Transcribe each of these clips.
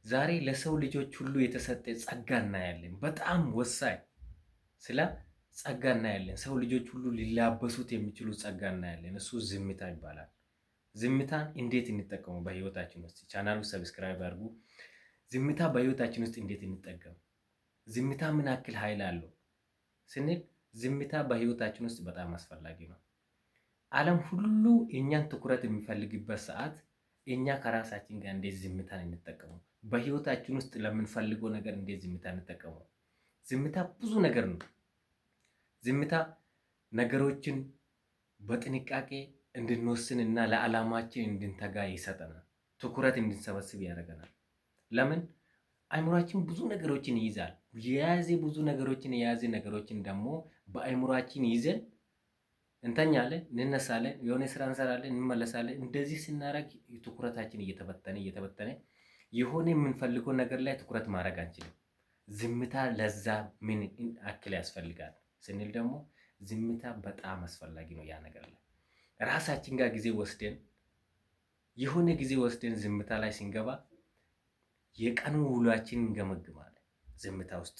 ዛሬ ለሰው ልጆች ሁሉ የተሰጠ ጸጋ እናያለን። በጣም ወሳኝ ስለ ጸጋ እናያለን። ሰው ልጆች ሁሉ ሊላበሱት የሚችሉ ጸጋ እናያለን። እሱ ዝምታ ይባላል። ዝምታን እንዴት እንጠቀሙ በህይወታችን ውስጥ? ቻናሉ ሰብስክራይብ አድርጉ። ዝምታ በህይወታችን ውስጥ እንዴት እንጠቀም? ዝምታ ምን ያክል ኃይል አለው ስንል ዝምታ በህይወታችን ውስጥ በጣም አስፈላጊ ነው። ዓለም ሁሉ እኛን ትኩረት የሚፈልግበት ሰዓት እኛ ከራሳችን ጋር እንዴት ዝምታን እንጠቀመው? በህይወታችን ውስጥ ለምንፈልገው ነገር እንዴት ዝምታን እንጠቀመው? ዝምታ ብዙ ነገር ነው። ዝምታ ነገሮችን በጥንቃቄ እንድንወስን እና ለዓላማችን እንድንተጋ ይሰጠናል። ትኩረት እንድንሰበስብ ያደርገናል። ለምን? አይምሯችን ብዙ ነገሮችን ይይዛል። ብዙ ነገሮችን የያዘ ነገሮችን ደግሞ በአይምሯችን ይዘን እንተኛለን፣ እንነሳለን፣ የሆነ ስራ እንሰራለን፣ እንመለሳለን። እንደዚህ ስናደርግ ትኩረታችን እየተበተነ የሆነ የምንፈልገው ነገር ላይ ትኩረት ማድረግ አንችልም። ዝምታ ለዛ ምን አክል ያስፈልጋል ስንል ደግሞ ዝምታ በጣም አስፈላጊ ነው። ያ ነገር ላይ ራሳችን ጋር ጊዜ ወስደን የሆነ ጊዜ ወስደን ዝምታ ላይ ስንገባ የቀኑ ውሏችን እንገመግማለን። ዝምታ ውስጥ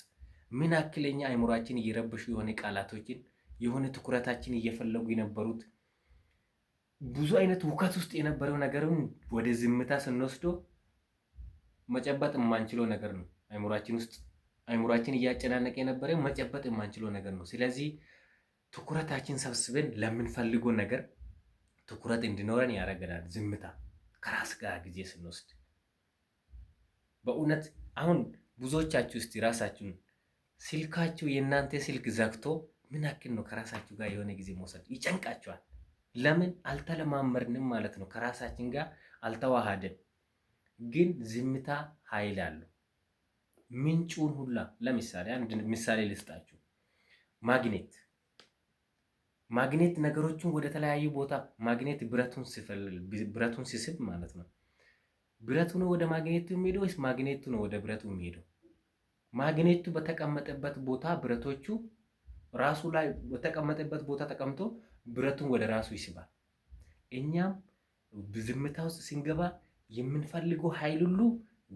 ምን አክለኛ አይምሯችን እየረበሹ የሆነ ቃላቶችን የሆነ ትኩረታችን እየፈለጉ የነበሩት ብዙ አይነት ውከት ውስጥ የነበረው ነገርን ወደ ዝምታ ስንወስዶ መጨበጥ የማንችለው ነገር ነው። አይምሯችን እያጨናነቀ የነበረ መጨበጥ የማንችለው ነገር ነው። ስለዚህ ትኩረታችን ሰብስበን ለምንፈልገው ነገር ትኩረት እንዲኖረን ያደርገናል። ዝምታ ከራስ ጋር ጊዜ ስንወስድ በእውነት አሁን ብዙዎቻችሁ እስቲ ራሳችሁን ስልካችሁ የእናንተ ስልክ ዘግቶ ምን ያክል ነው ከራሳችሁ ጋር የሆነ ጊዜ መውሰድ ይጨንቃችኋል። ለምን? አልተለማመድንም ማለት ነው። ከራሳችን ጋር አልተዋሃደን። ግን ዝምታ ኃይል አለው። ምንጩን ሁላ ለምሳሌ አንድ ምሳሌ ልስጣችሁ። ማግኔት ነገሮችን ወደ ተለያዩ ቦታ ማግኔት ብረቱን ሲስብ ማለት ነው። ብረቱ ነው ወደ ማግኔቱ የሚሄደው ወይስ ማግኔቱ ነው ወደ ብረቱ የሚሄደው? ማግኔቱ በተቀመጠበት ቦታ ብረቶቹ ራሱ ላይ በተቀመጠበት ቦታ ተቀምጦ ብረቱን ወደ ራሱ ይስባል። እኛም ዝምታ ውስጥ ስንገባ የምንፈልገው ኃይል ሁሉ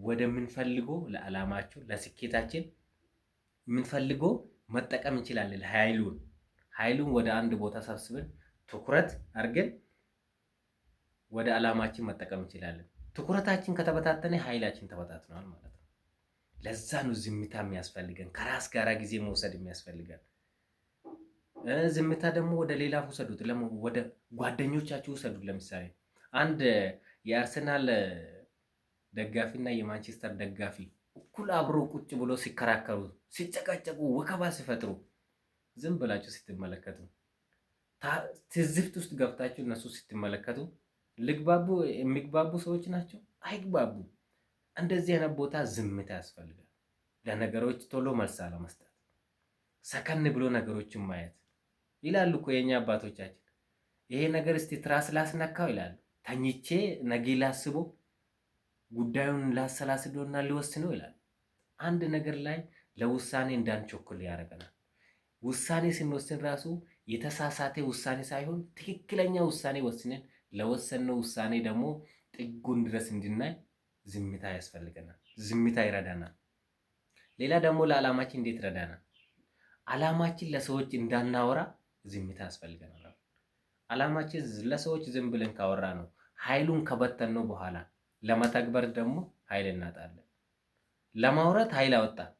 ወደምንፈልገው ለዓላማችን ለስኬታችን የምንፈልገው መጠቀም እንችላለን። ኃይሉን ወደ አንድ ቦታ ሰብስበን ትኩረት አድርገን ወደ ዓላማችን መጠቀም እንችላለን። ትኩረታችን ከተበታተነ ኃይላችን ተበታትነዋል ማለት ነው። ለዛ ነው ዝምታ የሚያስፈልገን፣ ከራስ ጋራ ጊዜ መውሰድ የሚያስፈልገን። ዝምታ ደግሞ ወደ ሌላ ውሰዱት፣ ወደ ጓደኞቻችሁ ውሰዱት። ለምሳሌ አንድ የአርሰናል ደጋፊና የማንቸስተር ደጋፊ እኩል አብሮ ቁጭ ብሎ ሲከራከሩ፣ ሲጨቃጨቁ፣ ወከባ ሲፈጥሩ ዝም ብላችሁ ስትመለከቱ ትዝብት ውስጥ ገብታችሁ እነሱ ስትመለከቱ የሚግባቡ ሰዎች ናቸው? አይግባቡ። እንደዚህ አይነት ቦታ ዝምታ ያስፈልጋል። ለነገሮች ቶሎ መልስ አለመስጠት፣ ሰከን ብሎ ነገሮችን ማየት ይላሉ እኮ የኛ አባቶቻችን። ይሄ ነገር እስቲ ትራስ ላስነካው ይላሉ። ተኝቼ ነገ ላስቦ ጉዳዩን ላሰላስዶና ሊወስነው ይላሉ። አንድ ነገር ላይ ለውሳኔ እንዳንቸኩል ያደርገናል። ውሳኔ ስንወስን ራሱ የተሳሳተ ውሳኔ ሳይሆን ትክክለኛ ውሳኔ ወስነን ለወሰነው ውሳኔ ደግሞ ጥጉን ድረስ እንድናይ ዝምታ ያስፈልገናል። ዝምታ ይረዳናል። ሌላ ደግሞ ለዓላማችን እንዴት ይረዳናል? ዓላማችን ለሰዎች እንዳናወራ ዝምታ ያስፈልገናል። ዓላማችን ለሰዎች ዝም ብለን ካወራ ነው ኃይሉን ከበተን ነው በኋላ ለመተግበር ደግሞ ኃይል እናጣለን። ለማውራት ኃይል አወጣን፣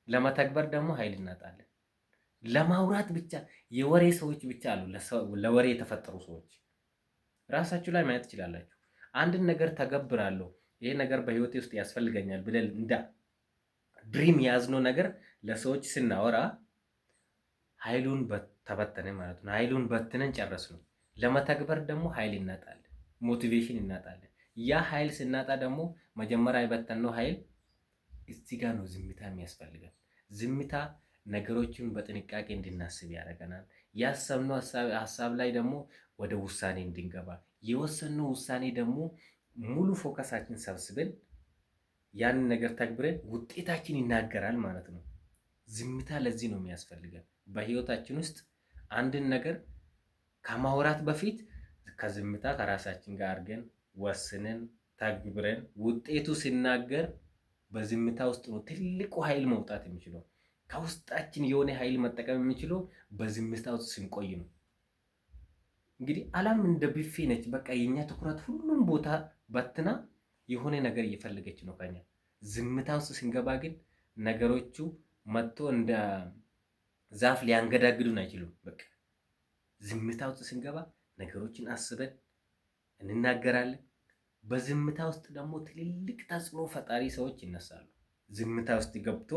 ለመተግበር ደግሞ ኃይል እናጣለን። ለማውራት ብቻ የወሬ ሰዎች ብቻ አሉ። ለወሬ የተፈጠሩ ሰዎች ራሳችሁ ላይ ማየት ትችላላችሁ። አንድን ነገር ተገብራለሁ፣ ይሄ ነገር በህይወቴ ውስጥ ያስፈልገኛል ብለን እንደ ድሪም የያዝነው ነገር ለሰዎች ስናወራ ኃይሉን ተበተነ ማለት ነው። ኃይሉን በትነን ጨረስነው። ለመተግበር ደግሞ ኃይል እናጣለን፣ ሞቲቬሽን እናጣለን። ያ ኃይል ስናጣ ደግሞ መጀመሪያ የበተነው ኃይል እዚህ ጋር ነው ዝምታ የሚያስፈልገን። ዝምታ ነገሮችን በጥንቃቄ እንድናስብ ያደርገናል። ያሰብነው ሀሳብ ላይ ደግሞ ወደ ውሳኔ እንድንገባ፣ የወሰንነው ውሳኔ ደግሞ ሙሉ ፎከሳችን ሰብስበን ያንን ነገር ተግብረን ውጤታችን ይናገራል ማለት ነው። ዝምታ ለዚህ ነው የሚያስፈልገን። በህይወታችን ውስጥ አንድን ነገር ከማውራት በፊት ከዝምታ ከራሳችን ጋር አድርገን ወስነን ተግብረን ውጤቱ ሲናገር በዝምታ ውስጥ ነው ትልቁ ኃይል መውጣት የሚችለው። ከውስጣችን የሆነ ኃይል መጠቀም የሚችለው በዝምታ ውስጥ ስንቆይ ነው። እንግዲህ ዓለም እንደ ቢፌ ነች። በቃ የኛ ትኩረት ሁሉም ቦታ በትና የሆነ ነገር እየፈለገች ነው ከኛ። ዝምታ ውስጥ ስንገባ ግን ነገሮቹ መጥቶ እንደ ዛፍ ሊያንገዳግዱን አይችሉም። በቃ ዝምታ ውስጥ ስንገባ ነገሮችን አስበን እንናገራለን። በዝምታ ውስጥ ደግሞ ትልልቅ ተጽዕኖ ፈጣሪ ሰዎች ይነሳሉ። ዝምታ ውስጥ ገብቶ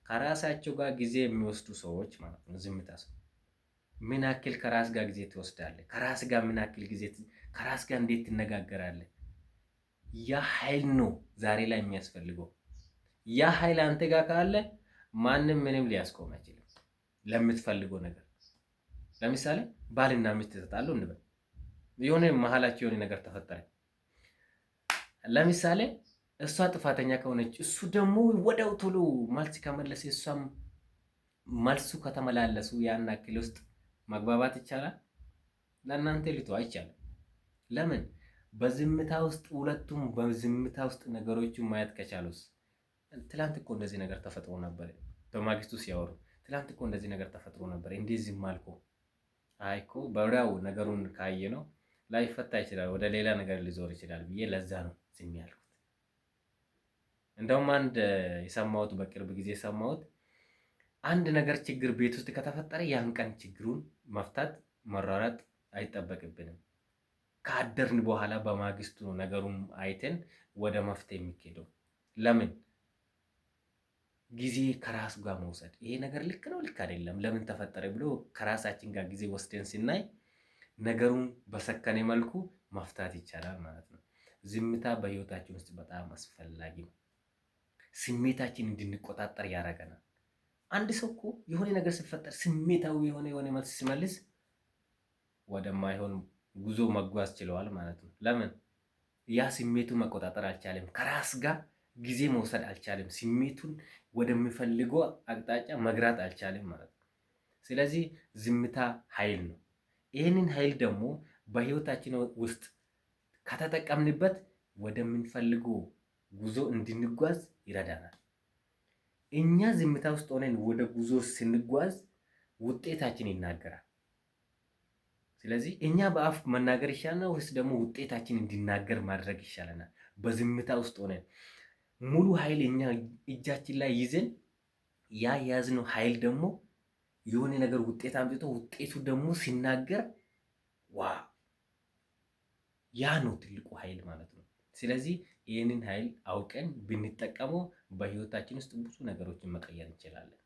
ከራሳቸው ጋር ጊዜ የሚወስዱ ሰዎች ማለት ነው። ዝምታ ሰው ምን ያክል ከራስ ጋር ጊዜ ትወስዳለህ? ከራስ ጋር ምን ያክል ጊዜ ከራስ ጋር እንዴት ትነጋገራለህ? ያ ኃይል ነው ዛሬ ላይ የሚያስፈልገው። ያ ኃይል አንተ ጋር ካለ ማንም ምንም ሊያስቆም አይችልም። ለምትፈልገው ነገር ለምሳሌ ባልና ሚስት ተጣሉ እንበል። የሆነ መሀላቸው የሆነ ነገር ተፈጠረ። ለምሳሌ እሷ ጥፋተኛ ከሆነች እሱ ደግሞ ወዲያው ቶሎ መልስ ከመለሰ እሷም መልሱ ከተመላለሱ ያን ያክል ውስጥ መግባባት ይቻላል? ለእናንተ ልቶ አይቻልም። ለምን? በዝምታ ውስጥ ሁለቱም በዝምታ ውስጥ ነገሮችን ማየት ከቻሉስ። ትላንት እኮ እንደዚህ ነገር ተፈጥሮ ነበር፣ በማግስቱ ሲያወሩ ትላንት እኮ እንደዚህ ነገር ተፈጥሮ ነበር፣ እንዴት ዝም አልኩ? አይ እኮ በወዲያው ነገሩን ካየ ነው ላይፈታ ይችላል፣ ወደ ሌላ ነገር ሊዞር ይችላል ብዬ ለዛ ነው ዝም ያልኩት። እንደውም አንድ የሰማሁት በቅርብ ጊዜ የሰማሁት አንድ ነገር ችግር ቤት ውስጥ ከተፈጠረ ያን ቀን ችግሩን መፍታት መሯሯጥ አይጠበቅብንም። ካደርን በኋላ በማግስቱ ነገሩን አይተን ወደ መፍትሄ የሚኬደው ለምን? ጊዜ ከራስ ጋር መውሰድ ይሄ ነገር ልክ ነው ልክ አይደለም፣ ለምን ተፈጠረ ብሎ ከራሳችን ጋር ጊዜ ወስደን ስናይ ነገሩን በሰከነ መልኩ መፍታት ይቻላል ማለት ነው። ዝምታ በህይወታችን ውስጥ በጣም አስፈላጊ ነው። ስሜታችን እንድንቆጣጠር ያደርገናል። አንድ ሰው እኮ የሆነ ነገር ሲፈጠር ስሜታዊ የሆነ መልስ ሲመልስ ወደማይሆን ጉዞ መጓዝ ችለዋል ማለት ነው። ለምን? ያ ስሜቱን መቆጣጠር አልቻለም። ከራስ ጋር ጊዜ መውሰድ አልቻለም። ስሜቱን ወደሚፈልገው አቅጣጫ መግራት አልቻለም ማለት ነው። ስለዚህ ዝምታ ኃይል ነው። ይህንን ኃይል ደግሞ በህይወታችን ውስጥ ከተጠቀምንበት ወደምንፈልገው ጉዞ እንድንጓዝ ይረዳናል። እኛ ዝምታ ውስጥ ሆነን ወደ ጉዞ ስንጓዝ ውጤታችን ይናገራል። ስለዚህ እኛ በአፍ መናገር ይሻለናል ወይስ ደግሞ ውጤታችን እንዲናገር ማድረግ ይሻለናል? በዝምታ ውስጥ ሆነን ሙሉ ኃይል እኛ እጃችን ላይ ይዘን ያ የያዝነው ኃይል ደግሞ የሆነ ነገር ውጤት አምጥቶ ውጤቱ ደግሞ ሲናገር ዋ ያ ነው ትልቁ ኃይል ማለት ነው። ስለዚህ ይህንን ኃይል አውቀን ብንጠቀመው በህይወታችን ውስጥ ብዙ ነገሮችን መቀየር እንችላለን።